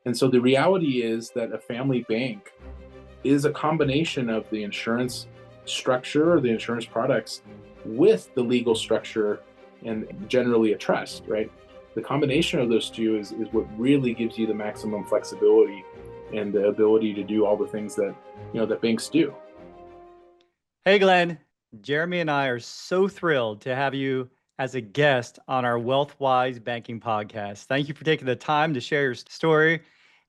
And so the reality is that a family bank is a combination of the insurance structure or the insurance products with the legal structure and generally a trust, right? The combination of those two is what really gives you the maximum flexibility and the ability to do all the things that, that banks do. Hey, Glenn. Jeremy and I are so thrilled to have you as a guest on our WealthWise Banking podcast. Thank you for taking the time to share your story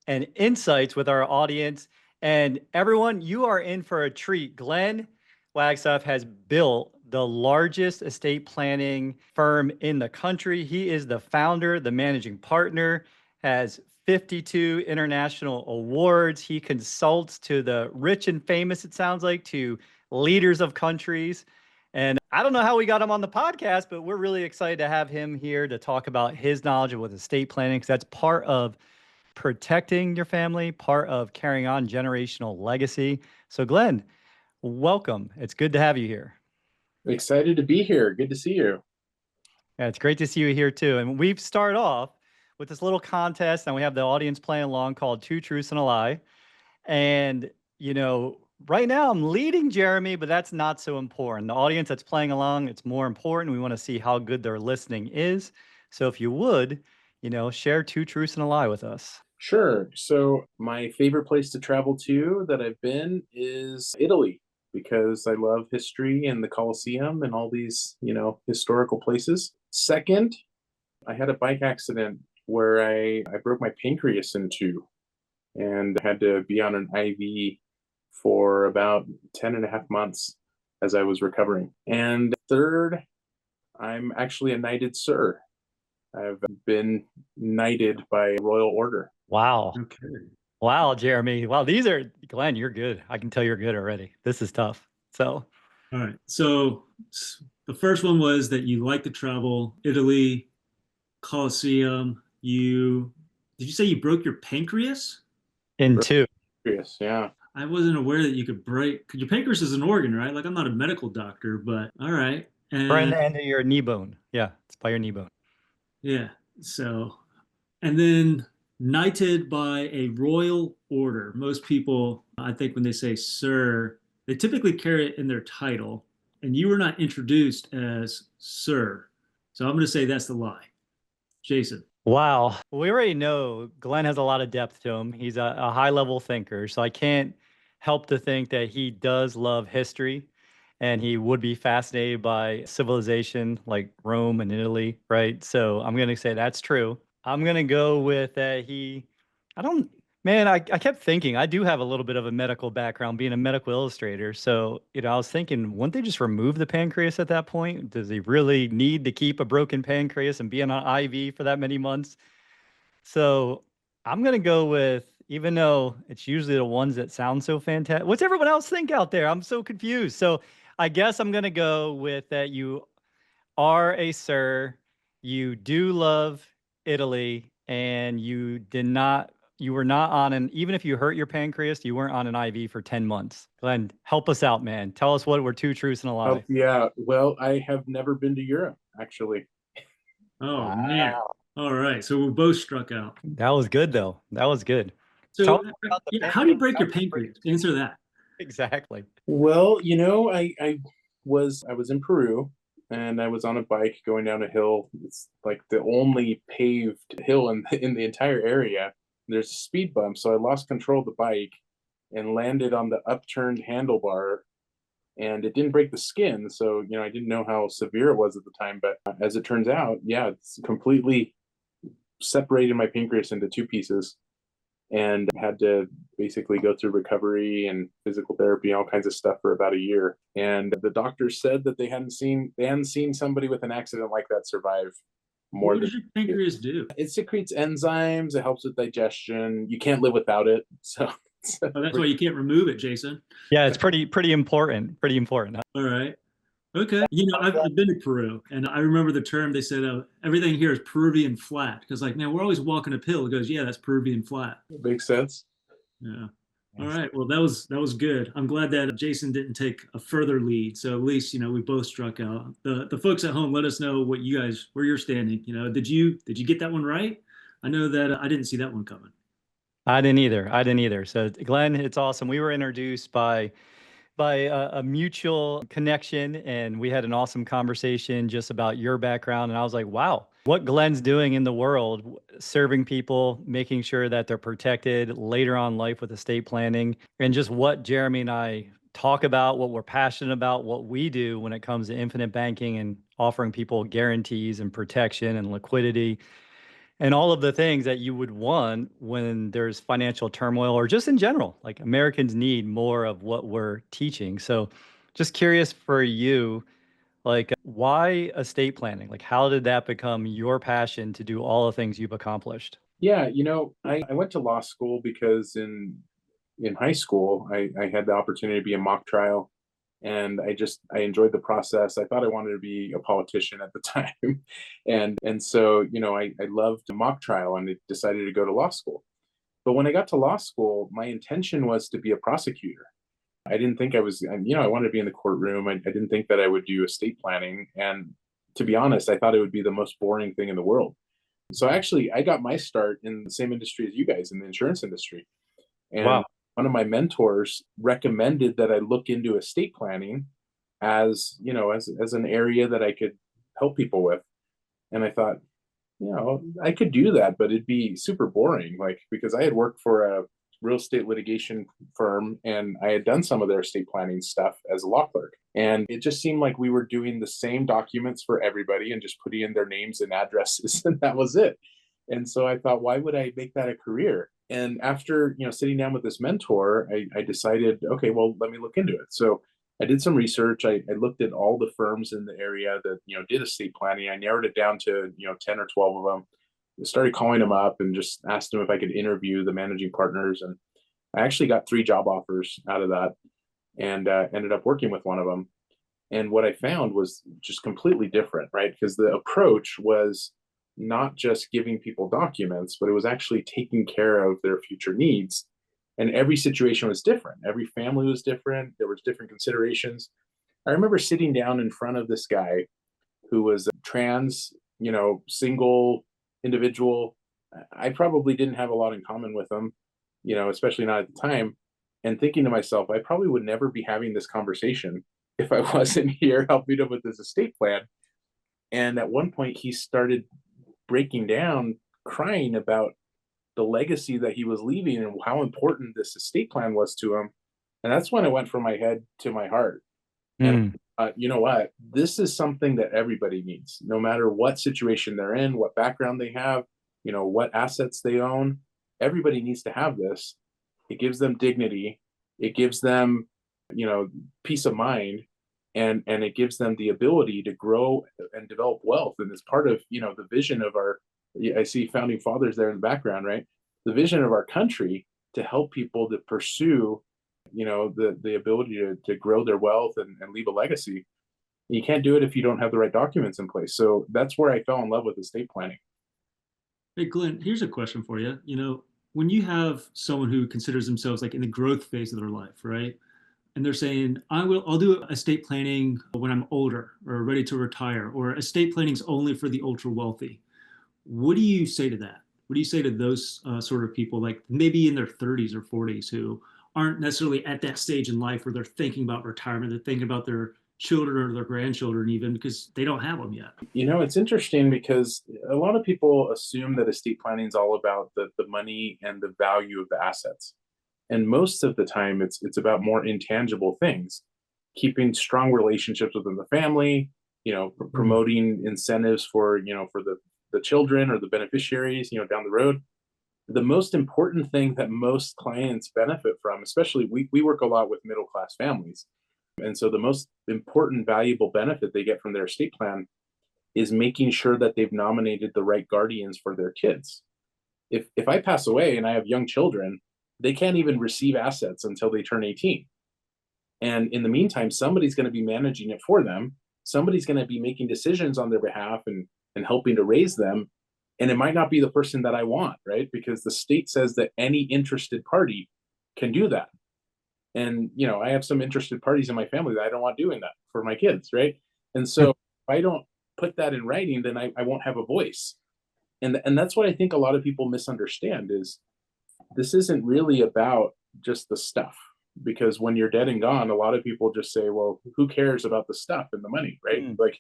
and insights with our audience. And everyone, you are in for a treat. Glen Wagstaff has built the largest estate planning firm in the country. He is the founder, the managing partner, has 52 international awards. He consults to the rich and famous, it sounds like, to leaders of countries. And I don't know how we got him on the podcast, but we're really excited to have him here to talk about his knowledge with estate planning, because that's part of protecting your family, part of carrying on generational legacy. So, Glenn, welcome. It's good to have you here. Excited to be here. Good to see you. Yeah, it's great to see you here too. And we've started off with this little contest, and we have the audience playing along called Two Truths and a Lie. And, right now I'm leading Jeremy, but that's not so important. The audience that's playing along, it's more important. We want to see how good their listening is. So if you would, share two truths and a lie with us. Sure. So my favorite place to travel to that I've been is Italy because I love history and the Colosseum and all these, historical places. Second, I had a bike accident where I broke my pancreas in two and had to be on an IV for about 10 and a half months as I was recovering. And third, I'm actually a knighted sir. I've been knighted by royal order. Wow. Okay. Wow, Jeremy. Wow, Glenn, you're good. I can tell you're good already. This is tough. So, All right. So the first one was that you like to travel, Italy, Colosseum. Did you say you broke your pancreas? in two. Yes, yeah. I wasn't aware that you could break, 'cause your pancreas is an organ, right? Like I'm not a medical doctor, but all right. Right in And the end of your knee bone. Yeah, it's by your knee bone. yeah, so, and then knighted by a royal order. Most people, I think when they say sir, they typically carry it in their title, and you were not introduced as sir. So I'm going to say that's the lie. Jason. Wow. We already know Glenn has a lot of depth to him. He's a high level thinker. So I can't help to think that he does love history and he would be fascinated by civilization like Rome and Italy, right? So I'm going to say that's true. I'm going to go with I don't, man, I kept thinking I do have a little bit of a medical background being a medical illustrator. So, I was thinking, wouldn't they just remove the pancreas at that point? Does he really need to keep a broken pancreas and be on an IV for that many months? So I'm going to go with, even though it's usually the ones that sound so fantastic. What's everyone else think out there? I'm so confused. So I guess I'm going to go with that you are a sir, you do love Italy, and you were not on even if you hurt your pancreas, you weren't on an IV for 10 months. Glenn, help us out, man. Tell us what were two truths and a lie. Oh, yeah. Well, I have never been to Europe, actually. Oh, Wow. man. All right. So we both struck out. That was good, though. That was good. Tell So, us about the yeah, how do you pancreas. break your pancreas? Answer that. Exactly. Well, I was in Peru and I was on a bike going down a hill. It's like the only paved hill in the entire area. There's a speed bump, so I lost control of the bike and landed on the upturned handlebar, and it didn't break the skin, so I didn't know how severe it was at the time, but as it turns out, yeah, it's completely separated my pancreas into two pieces and had to basically go through recovery and physical therapy and all kinds of stuff for about a year. And the doctors said that they hadn't seen somebody with an accident like that survive more What than does your pancreas do? it secretes enzymes, it helps with digestion. You can't live without it. So Oh, that's why you can't remove it, Jason. Yeah, it's pretty important. Pretty important. All right. Okay. I've been to Peru, and I remember the term they said, everything here is Peruvian flat. Because, like, man, we're always walking uphill. It goes, yeah, that's Peruvian flat. Makes sense. Yeah. All right. Well, that was good. I'm glad that Jason didn't take a further lead. So at least, we both struck out. The folks at home, let us know where you're standing. Did you get that one right? I know that I didn't see that one coming. I didn't either. I didn't either. So Glenn, it's awesome. We were introduced by a mutual connection, and we had an awesome conversation just about your background. And I was like, wow, what Glenn's doing in the world, serving people, making sure that they're protected later on in life with estate planning, and just what Jeremy and I talk about, what we're passionate about, what we do when it comes to infinite banking and offering people guarantees and protection and liquidity and all of the things that you would want when there's financial turmoil or just in general. Like Americans need more of what we're teaching. So just curious for you, like why estate planning? Like how did that become your passion to do all the things you've accomplished? Yeah, I went to law school because in high school I had the opportunity to be a mock trial, and I enjoyed the process. I thought I wanted to be a politician at the time. And so, I loved mock trial and I decided to go to law school. But when I got to law school, my intention was to be a prosecutor. I didn't think I wanted to be in the courtroom. I didn't think that I would do estate planning. And to be honest, I thought it would be the most boring thing in the world. So actually, I got my start in the same industry as you guys, in the insurance industry. And Wow. one of my mentors recommended that I look into estate planning as an area that I could help people with. And I thought, I could do that, but it'd be super boring, like because I had worked for a real estate litigation firm and I had done some of their estate planning stuff as a law clerk. And it just seemed like we were doing the same documents for everybody and just putting in their names and addresses, and that was it. And so I thought, why would I make that a career? And after sitting down with this mentor, I decided, okay, well, let me look into it. So I did some research. I looked at all the firms in the area that did estate planning. I narrowed it down to 10 or 12 of them. I started calling them up and just asked them if I could interview the managing partners. And I actually got 3 job offers out of that, and ended up working with one of them. And what I found was just completely different, right? Because the approach was not just giving people documents, but it was actually taking care of their future needs. And every situation was different. Every family was different. There was different considerations. I remember sitting down in front of this guy who was a trans, single individual. I probably didn't have a lot in common with him, especially not at the time. And thinking to myself, I probably would never be having this conversation if I wasn't here helping him with his estate plan. And at one point, he started breaking down, crying about the legacy that he was leaving and how important this estate plan was to him. And that's when it went from my head to my heart. And Mm. you know what? This is something that everybody needs, no matter what situation they're in, what background they have, what assets they own. Everybody needs to have this. It gives them dignity. It gives them, peace of mind, and it gives them the ability to grow and develop wealth. And it's part of the vision of our. I see founding fathers there in the background, right? The vision of our country to help people to pursue the ability to grow their wealth and leave a legacy. You can't do it if you don't have the right documents in place. So that's where I fell in love with estate planning. Hey, Glenn, here's a question for you. When you have someone who considers themselves like in the growth phase of their life, right? And they're saying, I'll do estate planning when I'm older or ready to retire, or estate planning is only for the ultra wealthy. What do you say to that? What do you say to those sort of people, like maybe in their 30s or 40s, who aren't necessarily at that stage in life where they're thinking about retirement, they're thinking about their children or their grandchildren, even because they don't have them yet? It's interesting because a lot of people assume that estate planning is all about the money and the value of the assets. And most of the time, it's about more intangible things, keeping strong relationships within the family, promoting incentives for the children or the beneficiaries, down the road. The most important thing that most clients benefit from, especially we work a lot with middle class families. And so the most important valuable benefit they get from their estate plan is making sure that they've nominated the right guardians for their kids. If I pass away and I have young children, they can't even receive assets until they turn 18. And in the meantime, somebody's going to be managing it for them. Somebody's going to be making decisions on their behalf and helping to raise them. And it might not be the person that I want, right? Because the state says that any interested party can do that. And, I have some interested parties in my family that I don't want doing that for my kids, right? And so if I don't put that in writing, then I won't have a voice. And that's what I think a lot of people misunderstand is this isn't really about just the stuff, because when you're dead and gone, a lot of people just say, well, who cares about the stuff and the money, right? Mm. Like,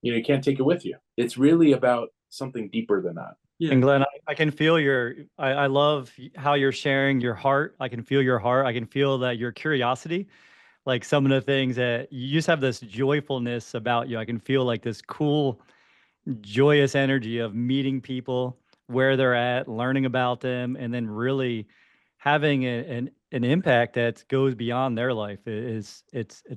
you can't take it with you. It's really about something deeper than that. Yeah. And Glenn, I can feel I love how you're sharing your heart. I can feel your heart. I can feel that your curiosity, like some of the things that you just have this joyfulness about you. I can feel like this cool, joyous energy of meeting people where they're at, learning about them, and then really having an impact that goes beyond their life. It's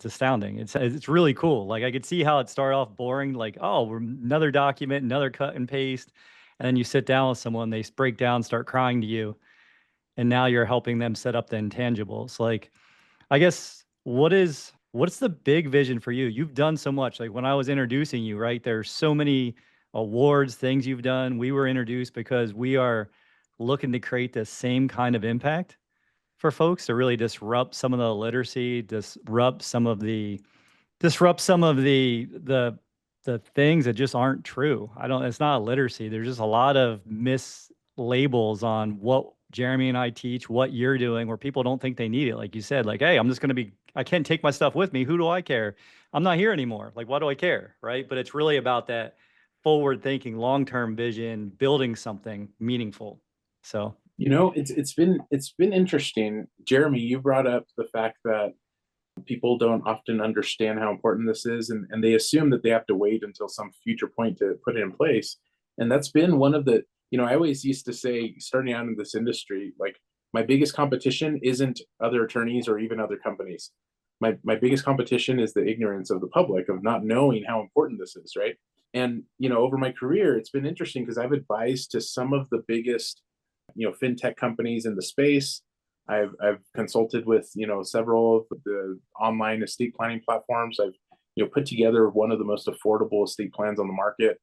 astounding. It's really cool. Like I could see how it started off boring, like, oh, we're another document, another cut and paste, and then you sit down with someone, they break down, start crying to you, and now you're helping them set up the intangibles. Like, I guess what's the big vision for you? You've done so much. Like when I was introducing you, right? There's so many awards, things you've done. We were introduced because we are looking to create the same kind of impact for folks to really disrupt some of the literacy, disrupt some of the things that just aren't true. I don't It's not literacy. There's just a lot of mislabels on what Jeremy and I teach, what you're doing, where people don't think they need it. Like you said, like, hey, I can't take my stuff with me. Who do I care? I'm not here anymore. Like, why do I care? Right. But it's really about that forward thinking, long-term vision, building something meaningful. So, It's been interesting. Jeremy, you brought up the fact that people don't often understand how important this is, and they assume that they have to wait until some future point to put it in place. And that's been one of the, I always used to say, starting out in this industry, like, my biggest competition isn't other attorneys or even other companies. My biggest competition is the ignorance of the public, of not knowing how important this is, right? And over my career, it's been interesting because I've advised to some of the biggest fintech companies in the space. I've consulted with several of the online estate planning platforms. I've put together one of the most affordable estate plans on the market.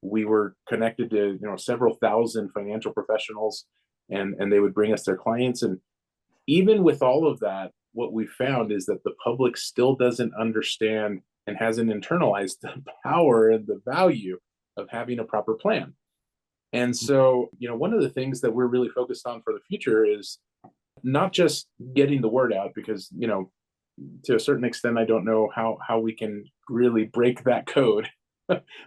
We were connected to several thousand financial professionals, and they would bring us their clients. And even with all of that, what we found is that the public still doesn't understand and hasn't internalized the power and the value of having a proper plan. And so, one of the things that we're really focused on for the future is not just getting the word out, because, to a certain extent, I don't know how we can really break that code.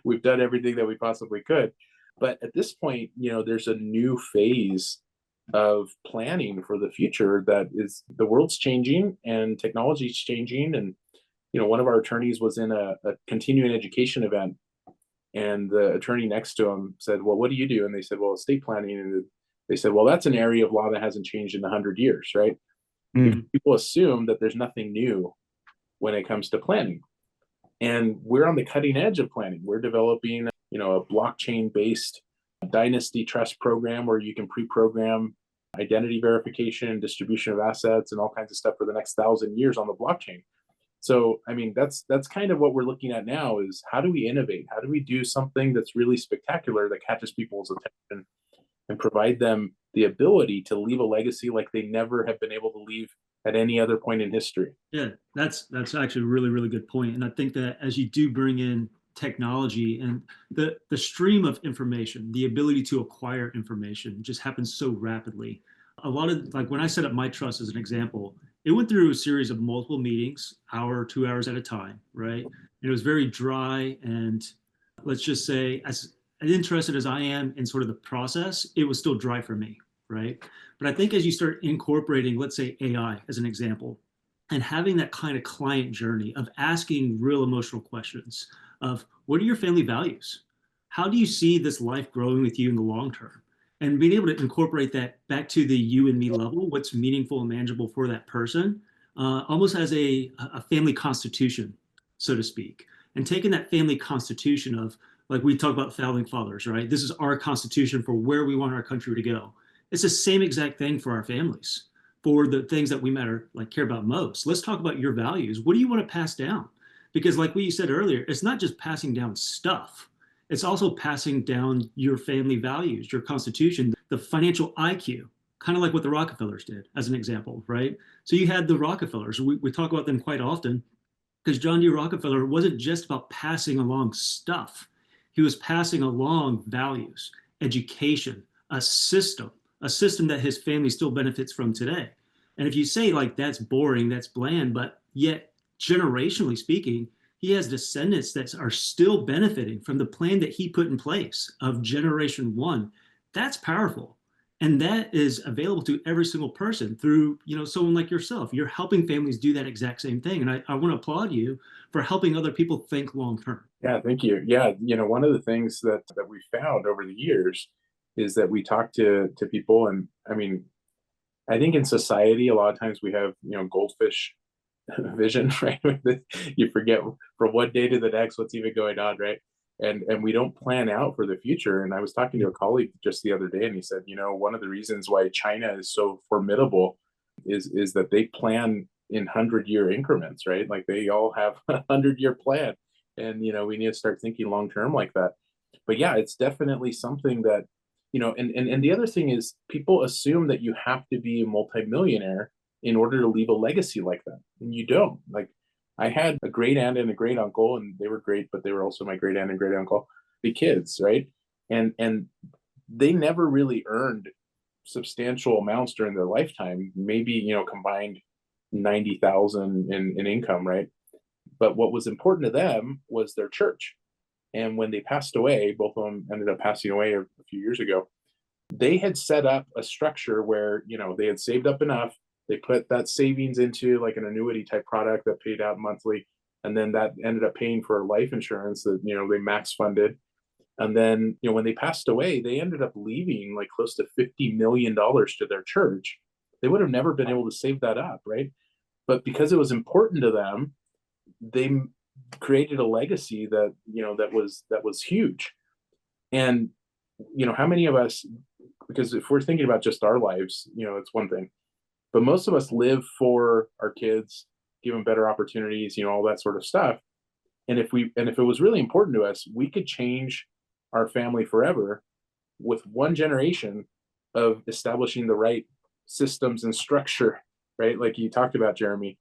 We've done everything that we possibly could. But at this point, there's a new phase of planning for the future, that is, the world's changing and technology is changing. And, one of our attorneys was in a continuing education event, and the attorney next to him said, well, what do you do? And they said, well, estate planning. And they said, well, that's an area of law that hasn't changed in 100 years, right? Because people assume that there's nothing new when it comes to planning. And we're on the cutting edge of planning. We're developing, a blockchain-based dynasty trust program where you can pre-program identity verification and distribution of assets and all kinds of stuff for the next 1,000 years on the blockchain. So, I mean, that's kind of what we're looking at now, is how do we innovate? How do we do something that's really spectacular that catches people's attention and provide them the ability to leave a legacy like they never have been able to leave at any other point in history? Yeah, that's actually a really, really good point. And I think that as you do bring in technology and the stream of information, the ability to acquire information just happens so rapidly. A lot of, like, when I set up my trust as an example, it went through a series of multiple meetings, hour, 2 hours at a time, right? And it was very dry, and let's just say, as interested as I am in sort of the process, it was still dry for me, right? But I think as you start incorporating, let's say, AI as an example, and having that kind of client journey of asking real emotional questions of, what are your family values? How do you see this life growing with you in the long term? And being able to incorporate that back to the you and me level, what's meaningful and manageable for that person, almost as a family constitution, so to speak. And taking that family constitution of, like we talk about founding fathers, right? This is our constitution for where we want our country to go. It's the same exact thing for our families, for the things that we matter, like care about most. Let's talk about your values. What do you want to pass down? Because like we said earlier, it's not just passing down stuff. It's also passing down your family values, your constitution, the financial IQ, kind of like what the Rockefellers did, as an example, right? So you had the Rockefellers. We talk about them quite often, because John D. Rockefeller wasn't just about passing along stuff. He was passing along values, education, a system, a system that his family still benefits from today. And if you say like that's boring, that's bland, but yet generationally speaking, he has descendants that are still benefiting from the plan that he put in place of generation one. That's powerful. And that is available to every single person through, someone like yourself. You're helping families do that exact same thing. And I want to applaud you for helping other people think long term. Yeah, thank you. Yeah, one of the things that we found over the years is that we talk to people, and I mean, I think in society a lot of times we have goldfish vision, right? You forget from one day to the next what's even going on, right? And we don't plan out for the future. And I was talking to a colleague just the other day, and he said, one of the reasons why China is so formidable is that they plan in 100-year increments, right? Like they all have a 100-year plan, and we need to start thinking long term like that. But yeah, it's definitely something that and the other thing is people assume that you have to be a multimillionaire in order to leave a legacy like that. And you don't. Like I had a great aunt and a great uncle, and they were great, but they were also my great aunt and great uncle, the kids, right? And they never really earned substantial amounts during their lifetime, maybe, combined 90,000 in income, right? But what was important to them was their church. And when they passed away, both of them ended up passing away a few years ago. They had set up a structure where, they had saved up enough. They put that savings into like an annuity type product that paid out monthly. And then that ended up paying for life insurance that, they max funded. And then, when they passed away, they ended up leaving like close to $50 million to their church. They would have never been able to save that up, right? But because it was important to them, they created a legacy that, that was huge. And, how many of us, because if we're thinking about just our lives, it's one thing, but most of us live for our kids, give them better opportunities, all that sort of stuff. And if it was really important to us, we could change our family forever with one generation of establishing the right systems and structure, right? Like you talked about, Jeremy.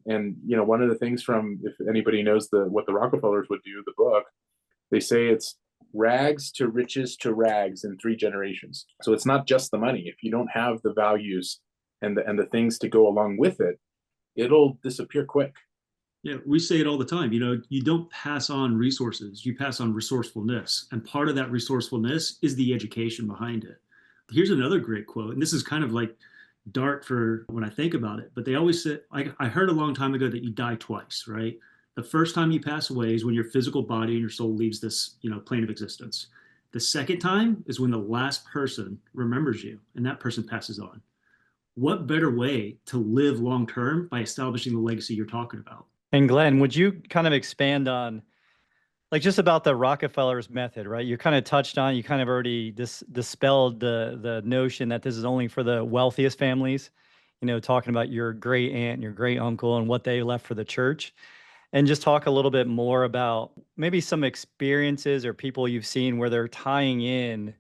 And one of the things from, if anybody knows what the Rockefellers would do, the book, they say it's rags to riches to rags in 3 generations. So it's not just the money. If you don't have the values and the things to go along with it, it'll disappear quick. Yeah, we say it all the time. You don't pass on resources, you pass on resourcefulness. And part of that resourcefulness is the education behind it. Here's another great quote, and this is kind of like dark for when I think about it, but they always say, I heard a long time ago that you die twice, right? The first time you pass away is when your physical body and your soul leaves this, plane of existence. The second time is when the last person remembers you and that person passes on. What better way to live long term by establishing the legacy you're talking about? And Glenn, would you kind of expand on like just about the Rockefeller's method, right? You kind of touched on, you kind of already dispelled the notion that this is only for the wealthiest families, talking about your great aunt and your great uncle and what they left for the church. And just talk a little bit more about maybe some experiences or people you've seen where they're tying in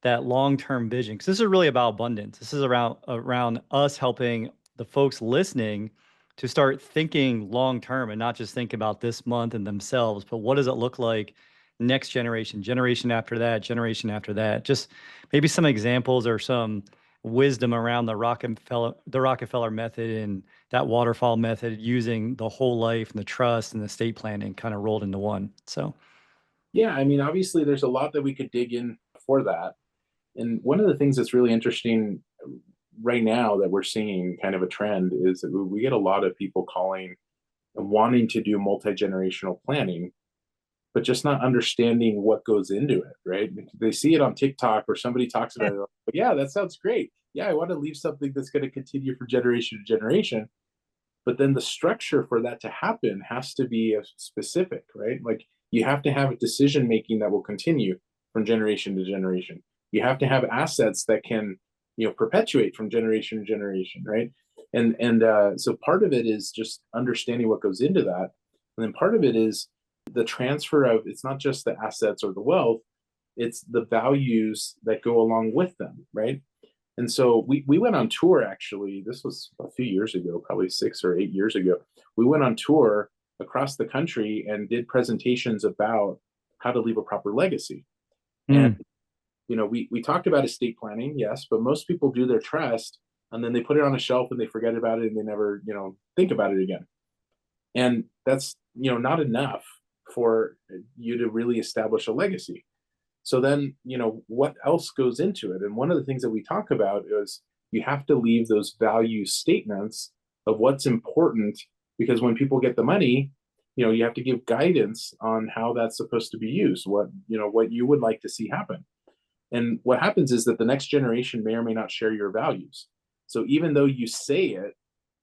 that long-term vision. Because this is really about abundance. This is around us helping the folks listening to start thinking long-term and not just think about this month and themselves, but what does it look like next generation, generation after that, generation after that? Just maybe some examples or some wisdom around the Rockefeller method and that waterfall method, using the whole life and the trust and the estate planning kind of rolled into one. So Yeah, I mean, obviously there's a lot that we could dig in for that. And one of the things that's really interesting right now that we're seeing kind of a trend is that we get a lot of people calling and wanting to do multi-generational planning, but just not understanding what goes into it, right? They see it on TikTok or somebody talks about it. Like, yeah, that sounds great. Yeah, I want to leave something that's going to continue from generation to generation. But then the structure for that to happen has to be specific, right? Like you have to have a decision making that will continue from generation to generation. You have to have assets that can, perpetuate from generation to generation, right? And so part of it is just understanding what goes into that, and then part of it is the transfer of, it's not just the assets or the wealth, it's the values that go along with them, right? And so we went on tour, actually, this was a few years ago, probably 6 or 8 years ago. We went on tour across the country and did presentations about how to leave a proper legacy. And we talked about estate planning, yes, but most people do their trust and then they put it on a shelf and they forget about it and they never, think about it again. And that's, not enough for you to really establish a legacy. So then, what else goes into it? And one of the things that we talk about is you have to leave those value statements of what's important, because when people get the money, you have to give guidance on how that's supposed to be used, what you would like to see happen. And what happens is that the next generation may or may not share your values. So even though you say it,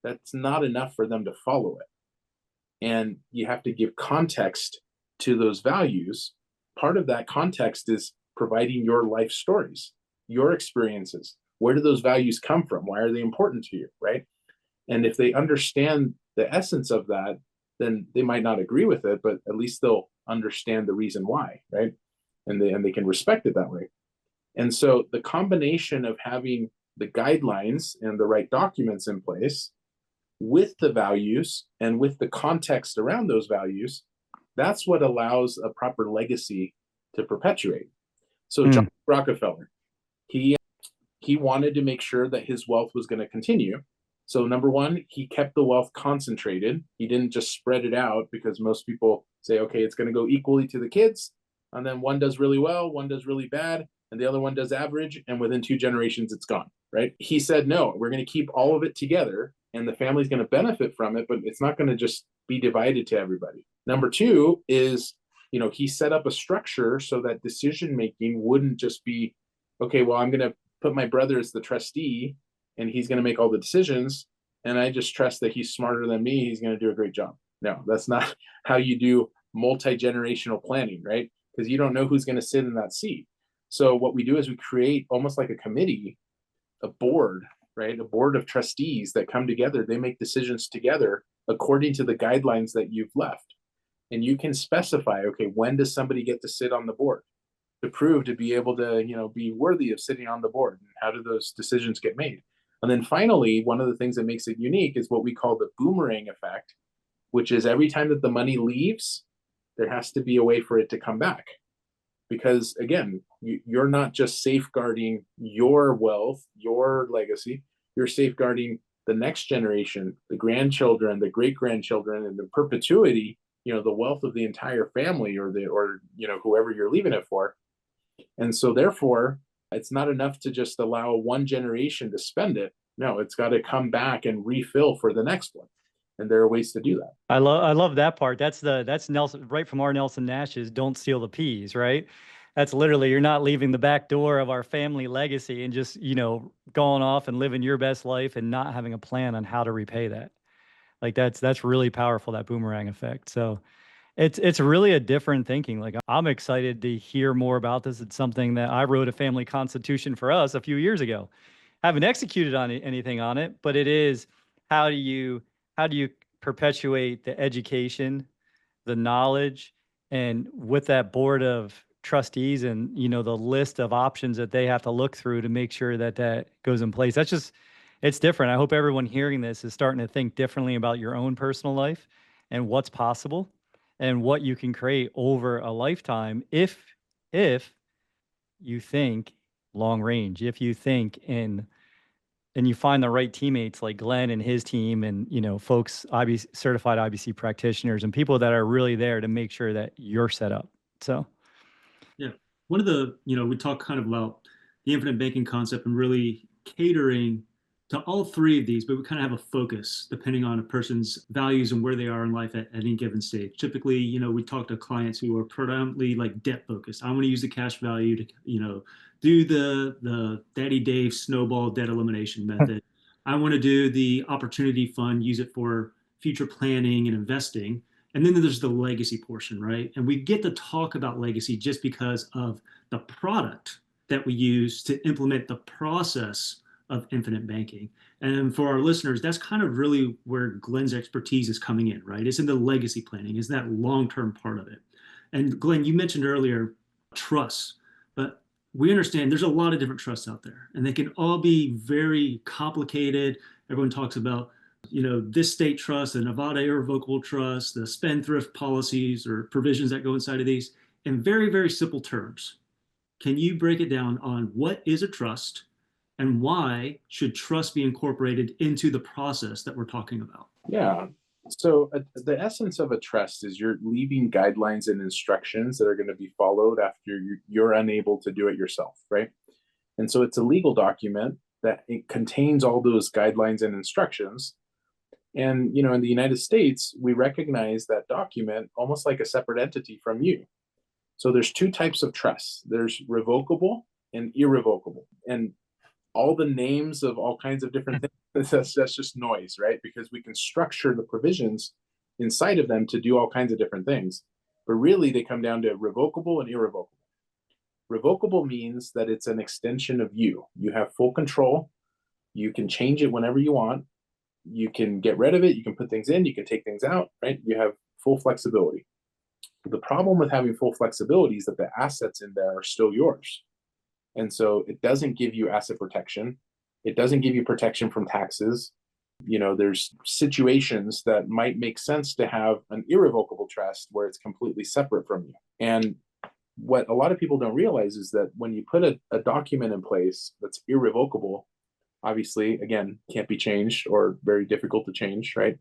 that's not enough for them to follow it. And you have to give context to those values. Part of that context is providing your life stories, your experiences. Where do those values come from? Why are they important to you, right? And if they understand the essence of that, then they might not agree with it, but at least they'll understand the reason why, right? And they can respect it that way. And so the combination of having the guidelines and the right documents in place with the values and with the context around those values, that's what allows a proper legacy to perpetuate. So John Rockefeller, he wanted to make sure that his wealth was going to continue. So number one, he kept the wealth concentrated. He didn't just spread it out, because most people say, okay, it's going to go equally to the kids. And then one does really well, one does really bad, and the other one does average. And within 2 generations, it's gone, right? He said, no, we're going to keep all of it together and the family's going to benefit from it, but it's not going to just be divided to everybody. Number two is, he set up a structure so that decision-making wouldn't just be, okay, well, I'm going to put my brother as the trustee and he's going to make all the decisions. And I just trust that he's smarter than me. He's going to do a great job. No, that's not how you do multi-generational planning, right? Because you don't know who's going to sit in that seat. So what we do is we create almost like a committee, a board, right? A board of trustees that come together. They make decisions together according to the guidelines that you've left. And you can specify, okay, when does somebody get to sit on the board to prove to be able to, be worthy of sitting on the board? And how do those decisions get made? And then finally, one of the things that makes it unique is what we call the boomerang effect, which is every time that the money leaves, there has to be a way for it to come back. Because again, you're not just safeguarding your wealth, your legacy, you're safeguarding the next generation, the grandchildren, the great-grandchildren, and the perpetuity, the wealth of the entire family, or whoever you're leaving it for. And so therefore, it's not enough to just allow one generation to spend it. No, it's got to come back and refill for the next one. And there are ways to do that. I love that part. That's Nelson, right from our Nelson Nash's "Don't Steal the Peas," right? That's literally, you're not leaving the back door of our family legacy and just, going off and living your best life and not having a plan on how to repay that. Like that's really powerful, that boomerang effect. So it's really a different thinking. Like, I'm excited to hear more about this. It's something that I wrote a family constitution for us a few years ago. Haven't executed on anything on it, but it is, how do you perpetuate the education, the knowledge, and with that board of trustees and, the list of options that they have to look through to make sure that that goes in place. It's different. I hope everyone hearing this is starting to think differently about your own personal life and what's possible and what you can create over a lifetime if you think long range, if you think and you find the right teammates like Glenn and his team, and folks, certified IBC practitioners, and people that are really there to make sure that you're set up. So yeah, one of the, we talk kind of about the infinite banking concept and really catering to all 3 of these, but we kind of have a focus depending on a person's values and where they are in life at any given stage. Typically, we talk to clients who are predominantly like debt focused. I want to use the cash value to, do the Daddy Dave snowball debt elimination method. I want to do the opportunity fund, use it for future planning and investing. And then there's the legacy portion, right? And we get to talk about legacy just because of the product that we use to implement the process of infinite banking. And for our listeners, that's kind of really where Glenn's expertise is coming in, right? It's in the legacy planning, is that long-term part of it. And Glenn, you mentioned earlier trust, but we understand there's a lot of different trusts out there, and they can all be very complicated. Everyone talks about, this state trust, the Nevada irrevocable trust, the spendthrift policies or provisions that go inside of these in very, very simple terms. Can you break it down on what is a trust and why should trust be incorporated into the process that we're talking about? Yeah. So the essence of a trust is you're leaving guidelines and instructions that are going to be followed after you're unable to do it yourself, right? And so it's a legal document that it contains all those guidelines and instructions. And in the United States, we recognize that document almost like a separate entity from you. So there's two types of trusts. There's revocable and irrevocable. And all the names of all kinds of different things, that's just noise, right? Because we can structure the provisions inside of them to do all kinds of different things. But really, they come down to revocable and irrevocable. Revocable means that it's an extension of you. You have full control. You can change it whenever you want. You can get rid of it. You can put things in. You can take things out, right? You have full flexibility. The problem with having full flexibility is that the assets in there are still yours. And so it doesn't give you asset protection. It doesn't give you protection from taxes. There's situations that might make sense to have an irrevocable trust where it's completely separate from you. And what a lot of people don't realize is that when you put a document in place that's irrevocable, obviously, again, can't be changed or very difficult to change, right?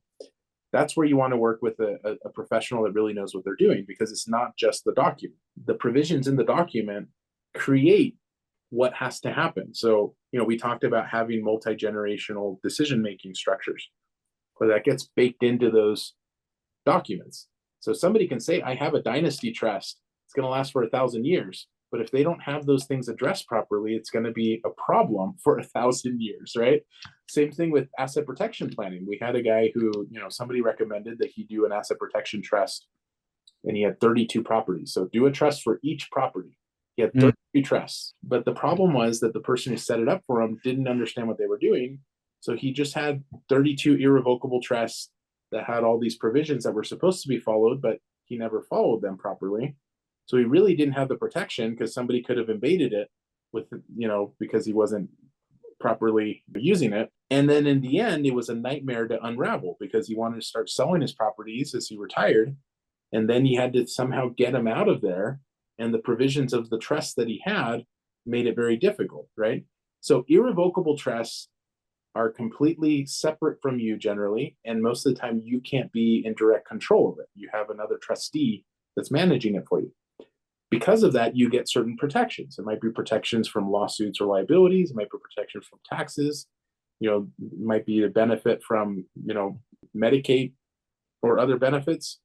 That's where you want to work with a professional that really knows what they're doing, because it's not just the document. The provisions in the document create what has to happen. So, we talked about having multi-generational decision-making structures, but that gets baked into those documents. So somebody can say, I have a dynasty trust. It's going to last for 1,000 years. But if they don't have those things addressed properly, it's going to be a problem for 1,000 years, right? Same thing with asset protection planning. We had a guy who, somebody recommended that he do an asset protection trust, and he had 32 properties. So do a trust for each property. He had 32 trusts. But the problem was that the person who set it up for him didn't understand what they were doing. So he just had 32 irrevocable trusts that had all these provisions that were supposed to be followed, but he never followed them properly. So he really didn't have the protection, because somebody could have invaded it with, because he wasn't properly using it. And then in the end, it was a nightmare to unravel, because he wanted to start selling his properties as he retired. And then he had to somehow get him out of there. And the provisions of the trust that he had made it very difficult, right? So irrevocable trusts are completely separate from you generally. And most of the time, you can't be in direct control of it. You have another trustee that's managing it for you. Because of that, you get certain protections. It might be protections from lawsuits or liabilities. It might be protections from taxes. It might be a benefit from, Medicaid or other benefits.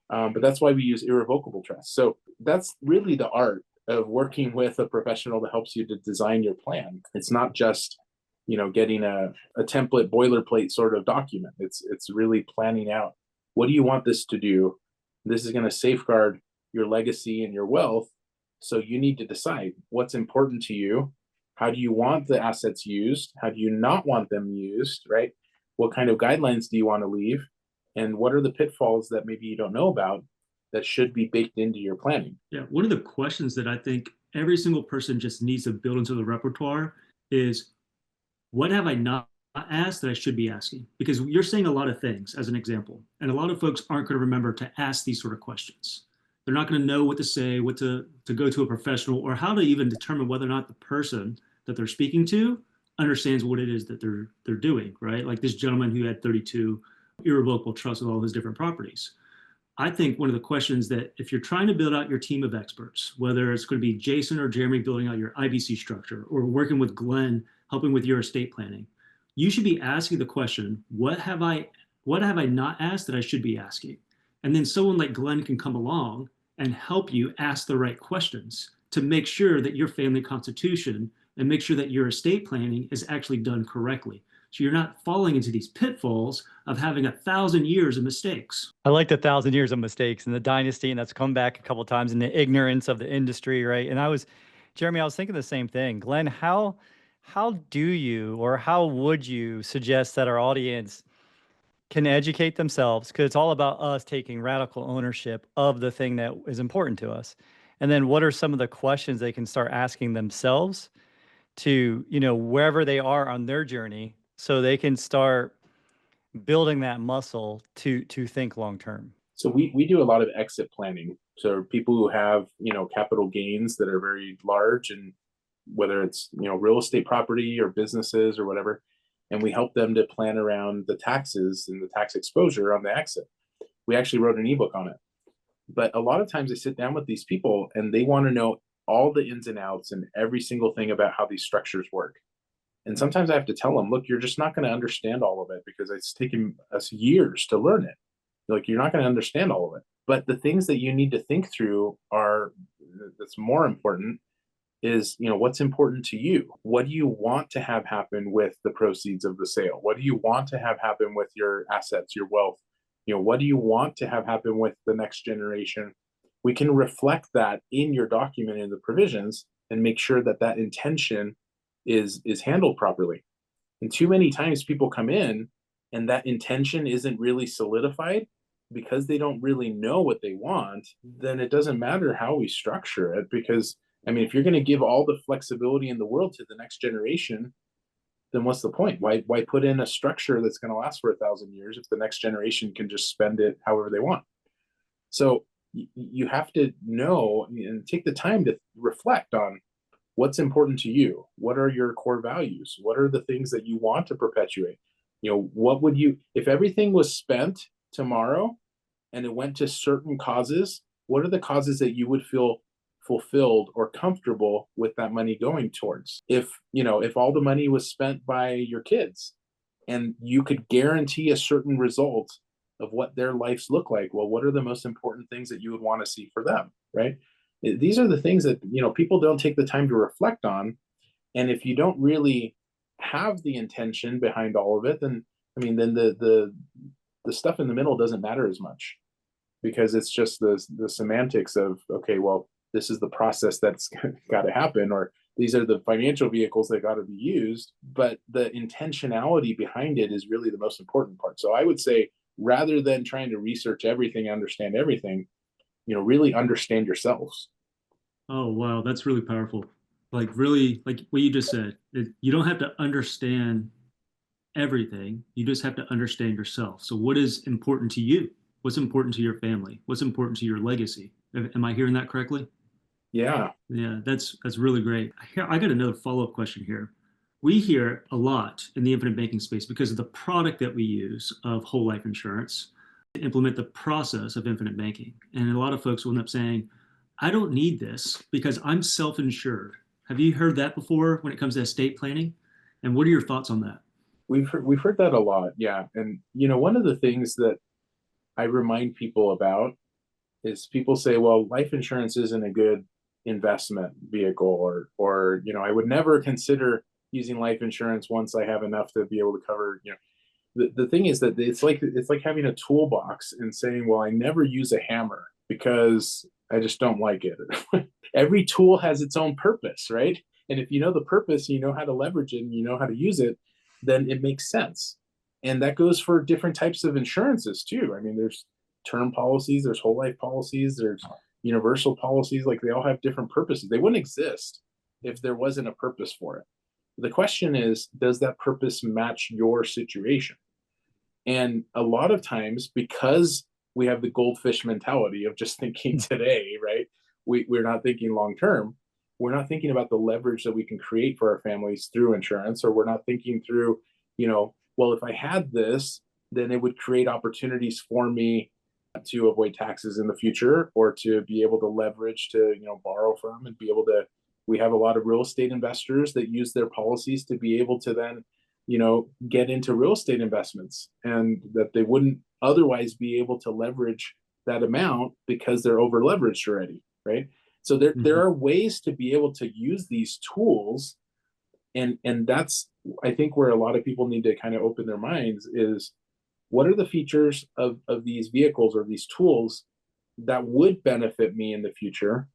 But that's why we use irrevocable trusts. So that's really the art of working with a professional that helps you to design your plan. It's not just, getting a template boilerplate sort of document. It's really planning out, what do you want this to do? This is going to safeguard your legacy and your wealth. So you need to decide what's important to you. How do you want the assets used? How do you not want them used, right? What kind of guidelines do you want to leave? And what are the pitfalls that maybe you don't know about that should be baked into your planning? Yeah, one of the questions that I think every single person just needs to build into the repertoire is, what have I not asked that I should be asking? Because you're saying a lot of things as an example, and a lot of folks aren't going to remember to ask these sort of questions. They're not going to know what to say, what to go to a professional, or how to even determine whether or not the person that they're speaking to understands what it is that they're doing, right? Like this gentleman who had 32 irrevocable trusts with all his different properties. I think one of the questions that, if you're trying to build out your team of experts, whether it's going to be Jason or Jeremy building out your IBC structure, or working with Glenn helping with your estate planning, you should be asking the question, what have I not asked that I should be asking? And then someone like Glenn can come along and help you ask the right questions to make sure that your family constitution and make sure that your estate planning is actually done correctly. So you're not falling into these pitfalls of having 1,000 years of mistakes. I like the 1,000 years of mistakes and the dynasty, and that's come back a couple of times, in the ignorance of the industry, right? And Jeremy, I was thinking the same thing. Glenn, how do you, or how would you suggest that our audience can educate themselves? Because it's all about us taking radical ownership of the thing that is important to us. And then what are some of the questions they can start asking themselves to, wherever they are on their journey, so they can start building that muscle to think long term? So we do a lot of exit planning. So people who have, capital gains that are very large, and whether it's, real estate property or businesses or whatever, and we help them to plan around the taxes and the tax exposure on the exit. We actually wrote an ebook on it. But a lot of times I sit down with these people and they want to know all the ins and outs and every single thing about how these structures work. And sometimes I have to tell them, look, you're just not going to understand all of it because it's taken us years to learn it. Like, you're not going to understand all of it. But the things that you need to think through that's more important is, what's important to you? What do you want to have happen with the proceeds of the sale? What do you want to have happen with your assets, your wealth? What do you want to have happen with the next generation? We can reflect that in your document in the provisions and make sure that that intention is handled properly. And too many times people come in and that intention isn't really solidified because they don't really know what they want. Then it doesn't matter how we structure it, because if you're going to give all the flexibility in the world to the next generation, then what's the point? Why put in a structure that's going to last for 1,000 years if the next generation can just spend it however they want? So you have to know and take the time to reflect on what's important to you. What are your core values? What are the things that you want to perpetuate? What would you, if everything was spent tomorrow and it went to certain causes, what are the causes that you would feel fulfilled or comfortable with that money going towards? If all the money was spent by your kids and you could guarantee a certain result of what their lives look like, well, what are the most important things that you would want to see for them, right? These are the things that, people don't take the time to reflect on. And if you don't really have the intention behind all of it, then the stuff in the middle doesn't matter as much, because it's just the semantics of, okay, well, this is the process that's got to happen, or these are the financial vehicles that got to be used. But the intentionality behind it is really the most important part. So I would say, rather than trying to research everything, understand everything, really understand yourselves. Oh, wow. That's really powerful. Like, really, like what you just said, you don't have to understand everything. You just have to understand yourself. So what is important to you? What's important to your family? What's important to your legacy? Am I hearing that correctly? Yeah. Yeah, that's really great. I got another follow-up question here. We hear a lot in the infinite banking space because of the product that we use of whole life insurance to implement the process of infinite banking. And a lot of folks will end up saying, I don't need this because I'm self-insured. Have you heard that before when it comes to estate planning? And what are your thoughts on that? We've heard that a lot. Yeah. And, one of the things that I remind people about is people say, well, life insurance isn't a good investment vehicle, or I would never consider using life insurance once I have enough to be able to cover, the thing is that it's like having a toolbox and saying, well, I never use a hammer because I just don't like it. Every tool has its own purpose, right? And if you know the purpose, you know how to leverage it and you know how to use it, then it makes sense. And that goes for different types of insurances too. There's term policies, there's whole life policies, there's universal policies. Like, they all have different purposes. They wouldn't exist if there wasn't a purpose for it. The question is, does that purpose match your situation? And a lot of times, because we have the goldfish mentality of just thinking today, right? We're not thinking long term. We're not thinking about the leverage that we can create for our families through insurance, or we're not thinking through, well, if I had this, then it would create opportunities for me to avoid taxes in the future, or to be able to leverage to, borrow from and be able to. We have a lot of real estate investors that use their policies to be able to then, get into real estate investments, and that they wouldn't otherwise be able to leverage that amount because they're over leveraged already, right? So there are ways to be able to use these tools, and that's, I think, where a lot of people need to kind of open their minds is, what are the features of these vehicles or these tools that would benefit me in the future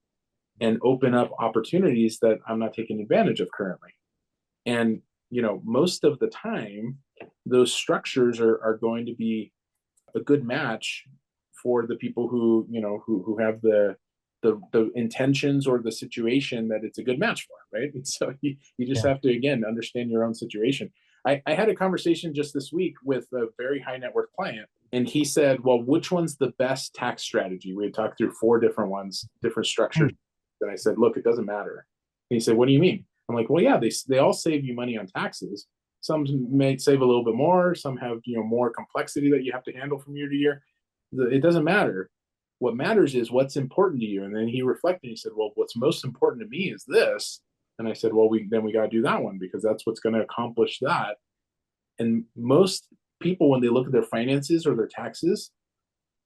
and open up opportunities that I'm not taking advantage of currently? And, most of the time, those structures are going to be a good match for the people who, who have the intentions or the situation that it's a good match for, right? And so you just have to, again, understand your own situation. I had a conversation just this week with a very high net worth client, And he said, well, which one's the best tax strategy? We had talked through 4 different ones, different structures. And I said, look, it doesn't matter. And he said, what do you mean? I'm like, well, yeah, they all save you money on taxes. Some may save a little bit more. Some have, more complexity that you have to handle from year to year. It doesn't matter. What matters is what's important to you. And then he reflected. He said, well, what's most important to me is this. And I said, well, we got to do that one, because that's what's going to accomplish that. And most people, when they look at their finances or their taxes,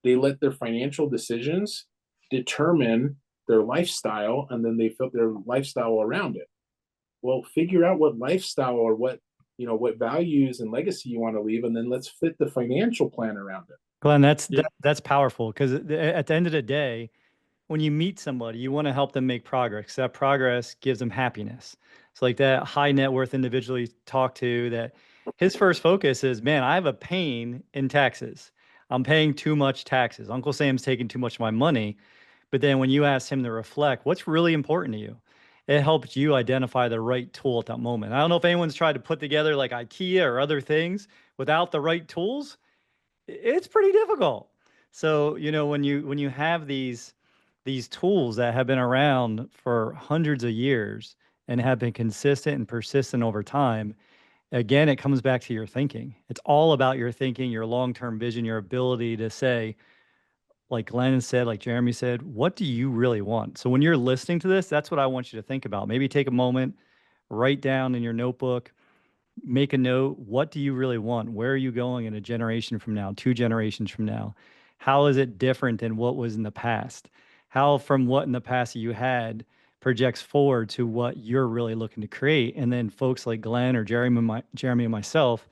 they let their financial decisions determine their lifestyle, and then they fit their lifestyle around it. Well, figure out what lifestyle or what values and legacy you want to leave, and then let's fit the financial plan around it. Glenn, that's powerful, because at the end of the day, when you meet somebody, you want to help them make progress. That progress gives them happiness. So like that high net worth individual you talk to, that his first focus is, man, I have a pain in taxes. I'm paying too much taxes. Uncle Sam's taking too much of my money. But then when you ask him to reflect, what's really important to you? It helps you identify the right tool at that moment. I don't know if anyone's tried to put together like IKEA or other things without the right tools. It's pretty difficult. So, when you have these tools that have been around for hundreds of years and have been consistent and persistent over time, again, it comes back to your thinking. It's all about your thinking, your long-term vision, your ability to say, like Glenn said, like Jeremy said, what do you really want? So when you're listening to this, that's what I want you to think about. Maybe take a moment, write down in your notebook, make a note. What do you really want? Where are you going in a generation from now, 2 generations from now? How is it different than what was in the past? How from what in the past that you had projects forward to what you're really looking to create? And then folks like Glenn or Jeremy and myself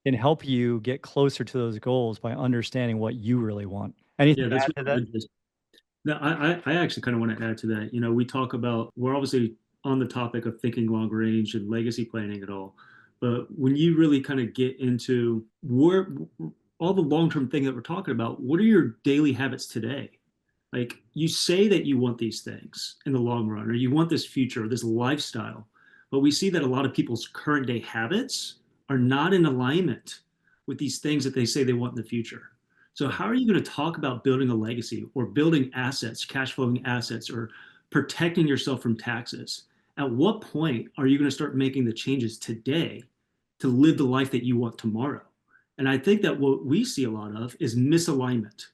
can help you get closer to those goals by understanding what you really want. Anything Yeah, to that's add to really that? good. No, I actually kind of want to add to that. We talk about, we're obviously on the topic of thinking long range and legacy planning and all, but when you really kind of get into where all the long term thing that we're talking about, what are your daily habits today? Like, you say that you want these things in the long run, or you want this future, or this lifestyle, but we see that a lot of people's current day habits are not in alignment with these things that they say they want in the future. So how are you going to talk about building a legacy or building assets, cash flowing assets, or protecting yourself from taxes? At what point are you going to start making the changes today to live the life that you want tomorrow? And I think that what we see a lot of is misalignment.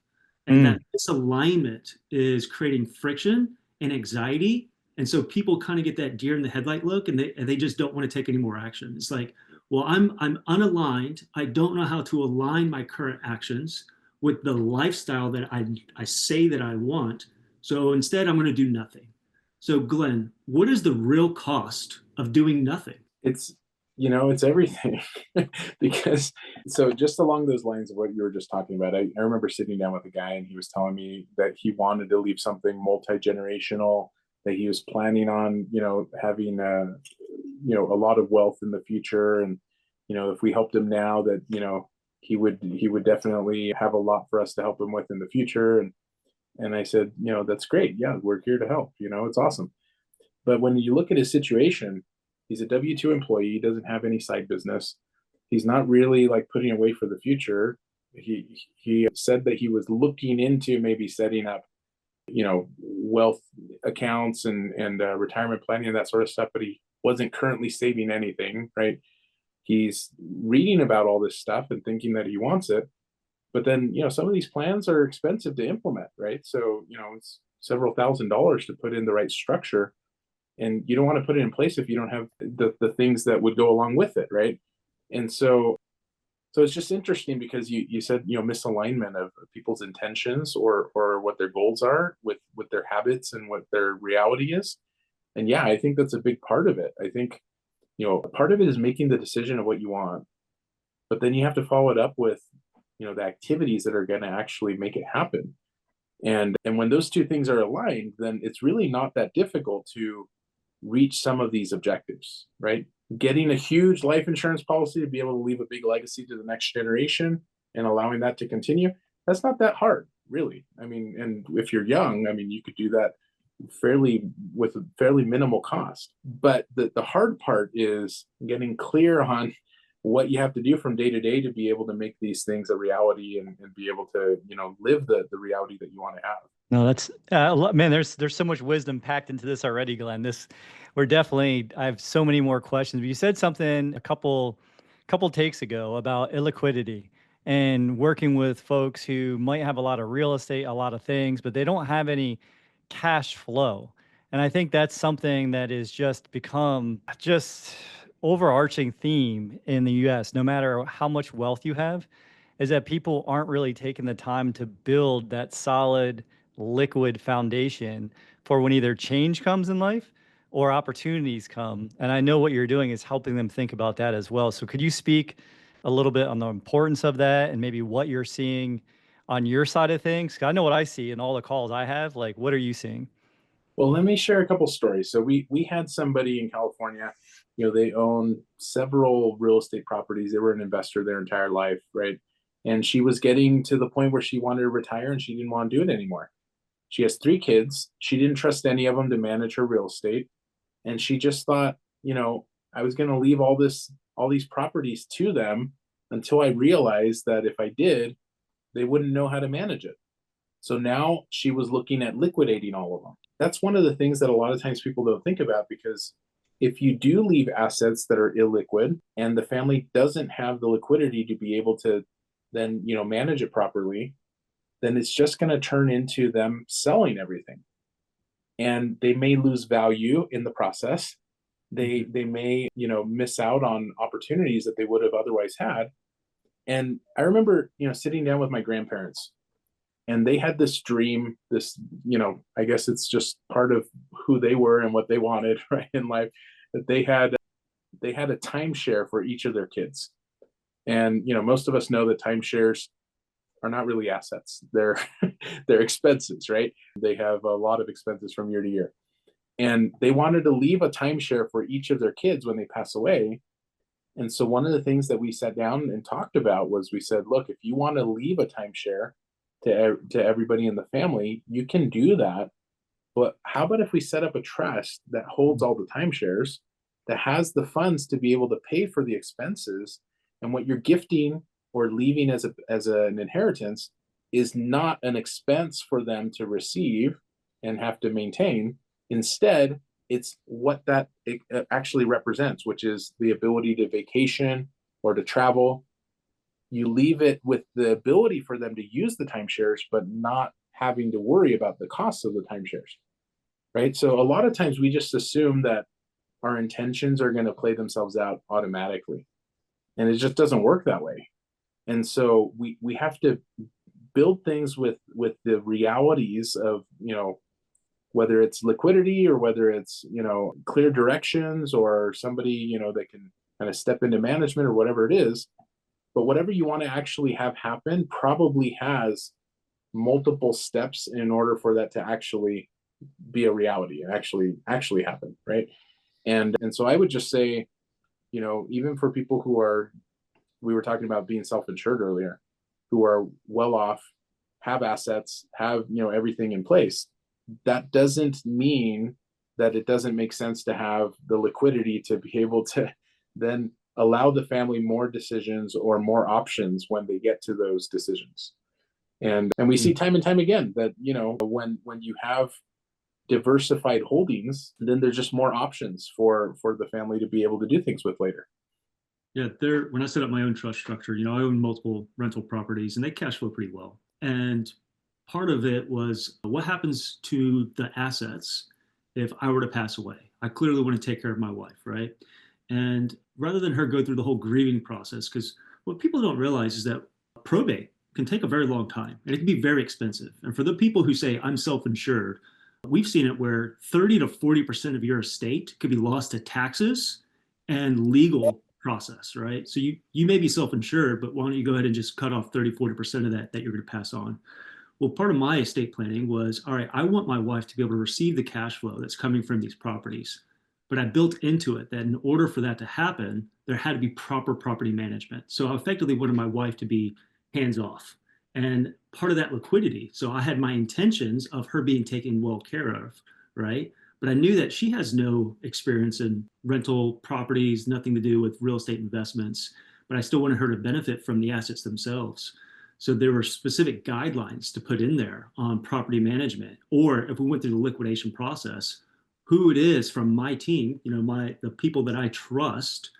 And Mm, that misalignment is creating friction and anxiety. And so people kind of get that deer in the headlight look, and they just don't want to take any more action. It's like, well, I'm unaligned. I don't know how to align my current actions with the lifestyle that I say that I want. So instead, I'm going to do nothing. So, Glenn, what is the real cost of doing nothing? It's everything. Because so just along those lines of what you were just talking about, I remember sitting down with a guy, and he was telling me that he wanted to leave something multi-generational, that he was planning on having a lot of wealth in the future. And if we helped him now, that he would definitely have a lot for us to help him with in the future. And I said, that's great. Yeah, we're here to help. It's awesome. But when you look at his situation, he's a W-2 employee. He doesn't have any side business. He's not really like putting away for the future. He said that he was looking into maybe setting up, wealth accounts and retirement planning and that sort of stuff, but he wasn't currently saving anything, right? He's reading about all this stuff and thinking that he wants it, but then some of these plans are expensive to implement, right? So it's several $1,000s to put in the right structure, and you don't want to put it in place if you don't have the things that would go along with it, right? And so it's just interesting, because you said misalignment of people's intentions or what their goals are with their habits and what their reality is. And yeah, I think that's a big part of it. I think part of it is making the decision of what you want, but then you have to follow it up with the activities that are going to actually make it happen. And when those two things are aligned, then it's really not that difficult to reach some of these objectives, right? Getting a huge life insurance policy to be able to leave a big legacy to the next generation and allowing that to continue, that's not that hard, really. I mean, and if you're young, I mean, you could do that with fairly minimal cost. But the hard part is getting clear on what you have to do from day to day to be able to make these things a reality and be able to, live the reality that you want to have. No, that's man. There's so much wisdom packed into this already, Glenn. We're definitely. I have so many more questions. But you said something a couple takes ago about illiquidity and working with folks who might have a lot of real estate, a lot of things, but they don't have any cash flow. And I think that's something that is just become just overarching theme in the US, no matter how much wealth you have, is that people aren't really taking the time to build that solid liquid foundation for when either change comes in life or opportunities come. And I know what you're doing is helping them think about that as well. So could you speak a little bit on the importance of that and maybe what you're seeing on your side of things? 'Cause I know what I see in all the calls I have. Like, what are you seeing? Well, let me share a couple stories. So we had somebody in California, they own several real estate properties. They were an investor their entire life, right? And she was getting to the point where she wanted to retire and she didn't want to do it anymore. She has 3 kids. She didn't trust any of them to manage her real estate. And she just thought, I was going to leave all these properties to them until I realized that if I did, they wouldn't know how to manage it. So now she was looking at liquidating all of them. That's one of the things that a lot of times people don't think about, because if you do leave assets that are illiquid and the family doesn't have the liquidity to be able to then, manage it properly, then it's just going to turn into them selling everything. And they may lose value in the process. They may, miss out on opportunities that they would have otherwise had. And I remember, sitting down with my grandparents, and they had this dream, I guess it's just part of who they were and what they wanted, right, in life, that they had a timeshare for each of their kids. And, most of us know that timeshares are not really assets. They're they're expenses, right? They have a lot of expenses from year to year. And they wanted to leave a timeshare for each of their kids when they pass away. And so one of the things that we sat down and talked about was, we said, look, if you want to leave a timeshare to everybody in the family, you can do that. But how about if we set up a trust that holds all the timeshares, that has the funds to be able to pay for the expenses, and what you're gifting or leaving as an inheritance is not an expense for them to receive and have to maintain. Instead, it's what that actually represents, which is the ability to vacation or to travel. You leave it with the ability for them to use the timeshares, but not having to worry about the costs of the timeshares, right? So a lot of times we just assume that our intentions are going to play themselves out automatically, and it just doesn't work that way. And so we have to build things with the realities of, whether it's liquidity or whether it's, clear directions or somebody, that can kind of step into management or whatever it is. But whatever you want to actually have happen probably has multiple steps in order for that to actually be a reality and actually happen, right? And so I would just say, even for people we were talking about being self-insured earlier, who are well off, have assets, have, everything in place, that doesn't mean that it doesn't make sense to have the liquidity to be able to then allow the family more decisions or more options when they get to those decisions. And we see time and time again that, when you have diversified holdings, then there's just more options for the family to be able to do things with later. Yeah, when I set up my own trust structure, I own multiple rental properties and they cash flow pretty well. And part of it was, what happens to the assets if I were to pass away? I clearly want to take care of my wife, right? And rather than her go through the whole grieving process, because what people don't realize is that probate can take a very long time and it can be very expensive. And for the people who say, I'm self-insured, we've seen it where 30 to 40% of your estate could be lost to taxes and legal process, right? So you may be self-insured, but why don't you go ahead and just cut off 30, 40% of that you're going to pass on? Well, part of my estate planning was, all right, I want my wife to be able to receive the cash flow that's coming from these properties. But I built into it that in order for that to happen, there had to be proper property management. So I effectively wanted my wife to be hands off. And part of that liquidity, so I had my intentions of her being taken well care of, right? But I knew that she has no experience in rental properties, nothing to do with real estate investments. but I still wanted her to benefit from the assets themselves. So there were specific guidelines to put in there on property management, or if we went through the liquidation process, who it is from my team, the people that I trust,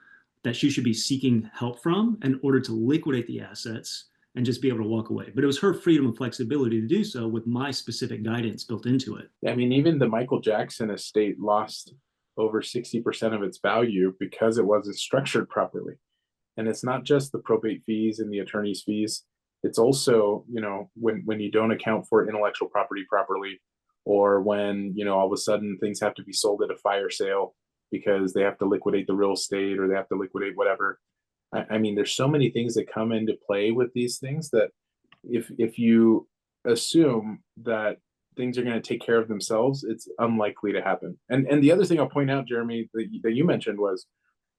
that she should be seeking help from in order to liquidate the assets and just be able to walk away. But it was her freedom and flexibility to do so with my specific guidance built into it. I mean, even the Michael Jackson estate lost over 60% of its value because it wasn't structured properly. And it's not just the probate fees and the attorney's fees. It's also, when you don't account for intellectual property properly, or when, all of a sudden things have to be sold at a fire sale because they have to liquidate the real estate or they have to liquidate whatever. I mean, there's so many things that come into play with these things that if you assume that things are going to take care of themselves, it's unlikely to happen. And the other thing I'll point out, Jeremy, that you mentioned was,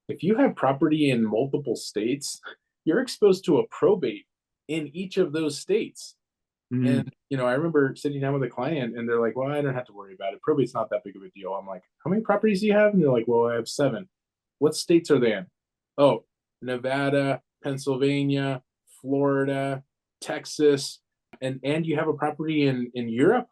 if you have property in multiple states, you're exposed to a probate in each of those states. Mm. And, I remember sitting down with a client and they're like, well, I don't have to worry about it. Probate's not that big of a deal. I'm like, how many properties do you have? And they're like, well, I have 7. What states are they in? Oh, Nevada, Pennsylvania, Florida, Texas, and you have a property in Europe?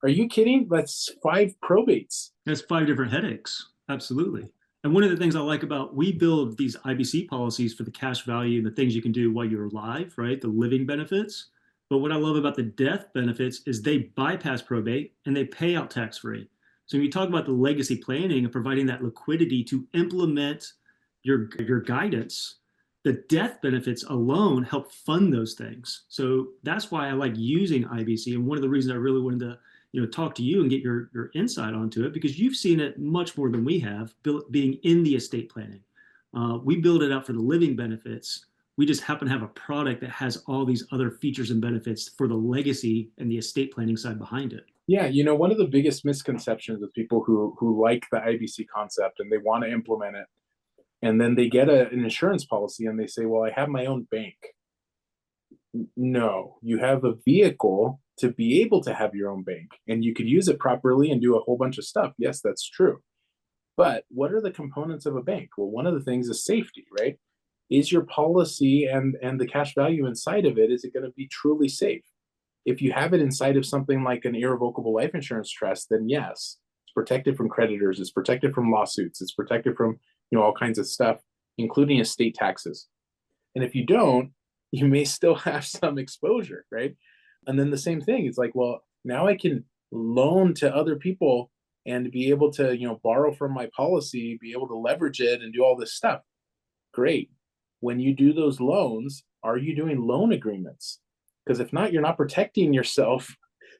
Are you kidding? That's 5 probates. That's 5 different headaches. Absolutely. And one of the things I like about, we build these IBC policies for the cash value and the things you can do while you're alive, right? The living benefits. But what I love about the death benefits is they bypass probate and they pay out tax free. So when you talk about the legacy planning and providing that liquidity to implement your guidance, the death benefits alone help fund those things. So that's why I like using IBC. And one of the reasons I really wanted to talk to you and get your insight onto it, because you've seen it much more than we have, being in the estate planning. We build it out for the living benefits. We just happen to have a product that has all these other features and benefits for the legacy and the estate planning side behind it. Yeah, one of the biggest misconceptions with people who like the IBC concept and they want to implement it, and then they get an insurance policy and they say, well, I have my own bank. No, you have a vehicle to be able to have your own bank, and you could use it properly and do a whole bunch of stuff. Yes, that's true. But what are the components of a bank? Well, one of the things is safety, right? Is your policy and the cash value inside of it, is it going to be truly safe? If you have it inside of something like an irrevocable life insurance trust, then yes, it's protected from creditors, it's protected from lawsuits, it's protected from all kinds of stuff, including estate taxes. And if you don't, you may still have some exposure, right? And then the same thing, it's like, well, now I can loan to other people and be able to, borrow from my policy, be able to leverage it and do all this stuff. Great. When you do those loans, are you doing loan agreements? Because if not, you're not protecting yourself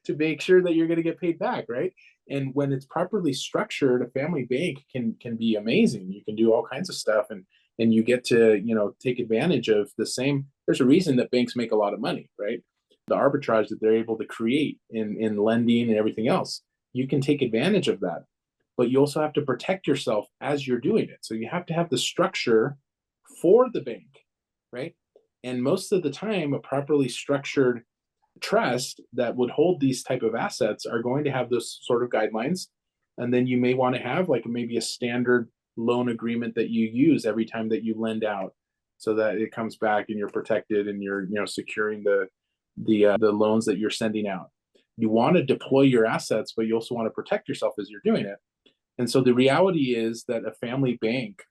to make sure that you're going to get paid back, right? And when it's properly structured, a family bank can be amazing. You can do all kinds of stuff, and you get to take advantage of the same. There's a reason that banks make a lot of money, right? The arbitrage that they're able to create in lending and everything else. You can take advantage of that, but you also have to protect yourself as you're doing it. So you have to have the structure for the bank, right? And most of the time, a properly structured trust that would hold these type of assets are going to have those sort of guidelines. And then you may want to have like maybe a standard loan agreement that you use every time that you lend out, so that it comes back and you're protected and you're securing the loans that you're sending out. You want to deploy your assets, but you also want to protect yourself as you're doing it. And so the reality is that a family bank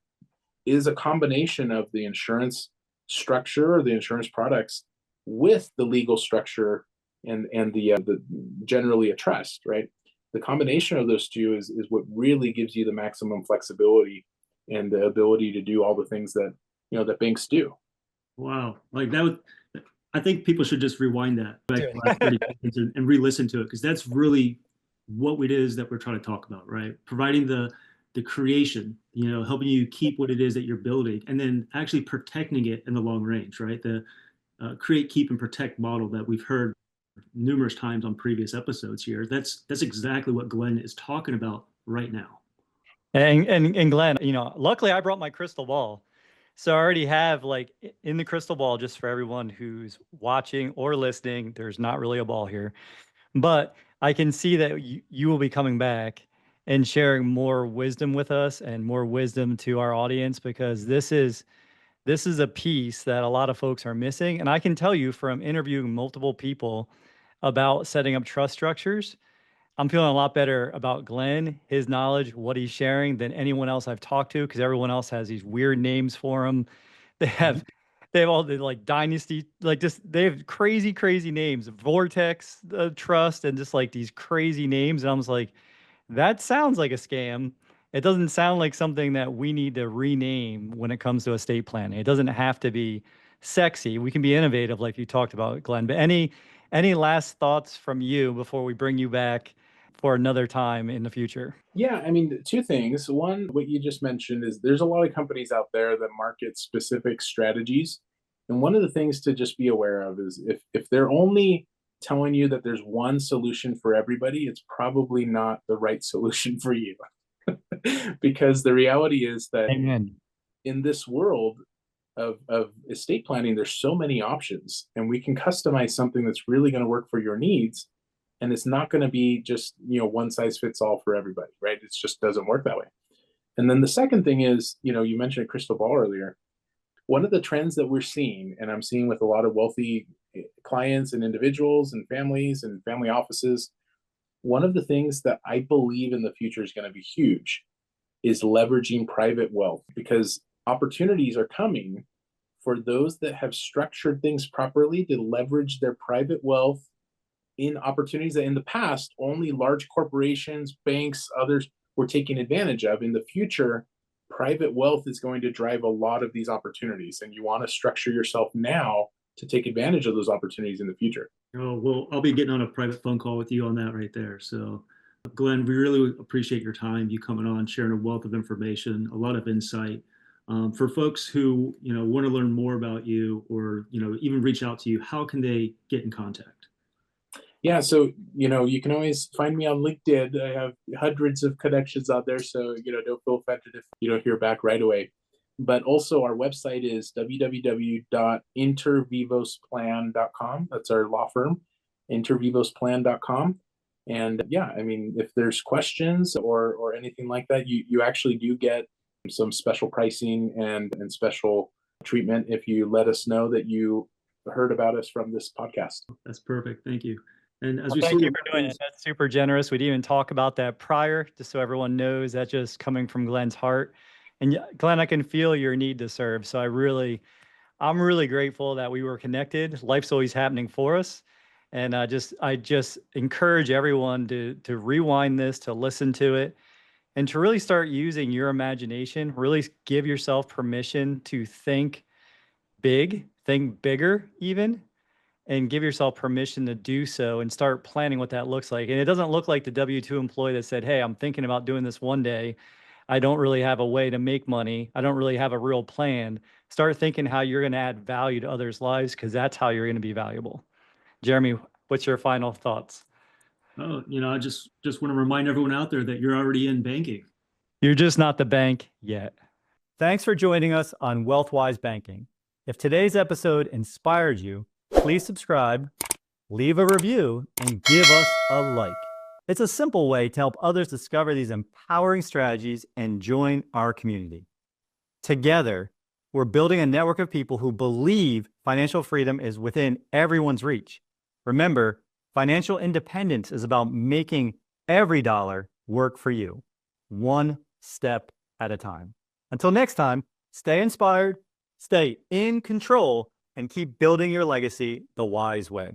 is a combination of the insurance structure or the insurance products with the legal structure and the generally a trust, right? The combination of those two is what really gives you the maximum flexibility and the ability to do all the things that that banks do. Wow, like that would. I think people should just rewind that last 30 seconds and re-listen to it, because that's really what it is that we're trying to talk about, right? Providing the creation, helping you keep what it is that you're building, and then actually protecting it in the long range, right? The create, keep, and protect model that we've heard numerous times on previous episodes here. That's exactly what Glen is talking about right now. And Glen, luckily I brought my crystal ball. So I already have, like, in the crystal ball, just for everyone who's watching or listening, there's not really a ball here, but I can see that you will be coming back and sharing more wisdom with us and more wisdom to our audience, because this is this is a piece that a lot of folks are missing. And I can tell you from interviewing multiple people about setting up trust structures, I'm feeling a lot better about Glen, his knowledge, what he's sharing than anyone else I've talked to, because everyone else has these weird names for him. They have they have all the like dynasty, like just they have crazy, crazy names, Vortex Trust, and just like these crazy names. And I was like, that sounds like a scam. It doesn't sound like something that we need to rename when it comes to estate planning. It doesn't have to be sexy. We can be innovative, like you talked about, Glenn. But any last thoughts from you before we bring you back for another time in the future? Yeah, I mean, two things. One, what you just mentioned is there's a lot of companies out there that market specific strategies. And one of the things to just be aware of is if they're only telling you that there's one solution for everybody, it's probably not the right solution for you. Because the reality is that Amen. in this world of estate planning, there's so many options, and we can customize something that's really going to work for your needs. And it's not going to be just, one size fits all for everybody, right? It just doesn't work that way. And then the second thing is, you mentioned crystal ball earlier. One of the trends that we're seeing, and I'm seeing with a lot of wealthy clients and individuals and families and family offices, one of the things that I believe in the future is going to be huge is leveraging private wealth, because opportunities are coming for those that have structured things properly to leverage their private wealth in opportunities that in the past only large corporations, banks, others were taking advantage of. In the future, private wealth is going to drive a lot of these opportunities, and you want to structure yourself now to take advantage of those opportunities in the future. Oh, well, I'll be getting on a private phone call with you on that right there. So, Glenn, we really appreciate your time, you coming on, sharing a wealth of information, a lot of insight. For folks who, want to learn more about you or, even reach out to you, how can they get in contact? Yeah, so you can always find me on LinkedIn. I have hundreds of connections out there, so don't feel offended if you don't hear back right away. But also our website is www.intervivosplan.com. That's our law firm, intervivosplan.com. And yeah, I mean, if there's questions or anything like that, you actually do get some special pricing and special treatment if you let us know that you heard about us from this podcast. That's perfect. Thank you. And as Well, we thank see, you for doing it. That's super generous. We didn't even talk about that prior, just so everyone knows that just coming from Glenn's heart. And Glenn, I can feel your need to serve. So I'm really grateful that we were connected. Life's always happening for us. And I just encourage everyone to rewind this, to listen to it, and to really start using your imagination. Really give yourself permission to think big, think bigger even, and give yourself permission to do so and start planning what that looks like. And it doesn't look like the W-2 employee that said, hey, I'm thinking about doing this one day. I don't really have a way to make money. I don't really have a real plan. Start thinking how you're going to add value to others' lives, because that's how you're going to be valuable. Jeremy, what's your final thoughts? oh, I just want to remind everyone out there that you're already in banking. You're just not the bank yet. Thanks for joining us on WealthWise Banking. If today's episode inspired you, please subscribe, leave a review, and give us a like. It's a simple way to help others discover these empowering strategies and join our community. Together, we're building a network of people who believe financial freedom is within everyone's reach. Remember, financial independence is about making every dollar work for you, one step at a time. Until next time, stay inspired, stay in control, and keep building your legacy the wise way.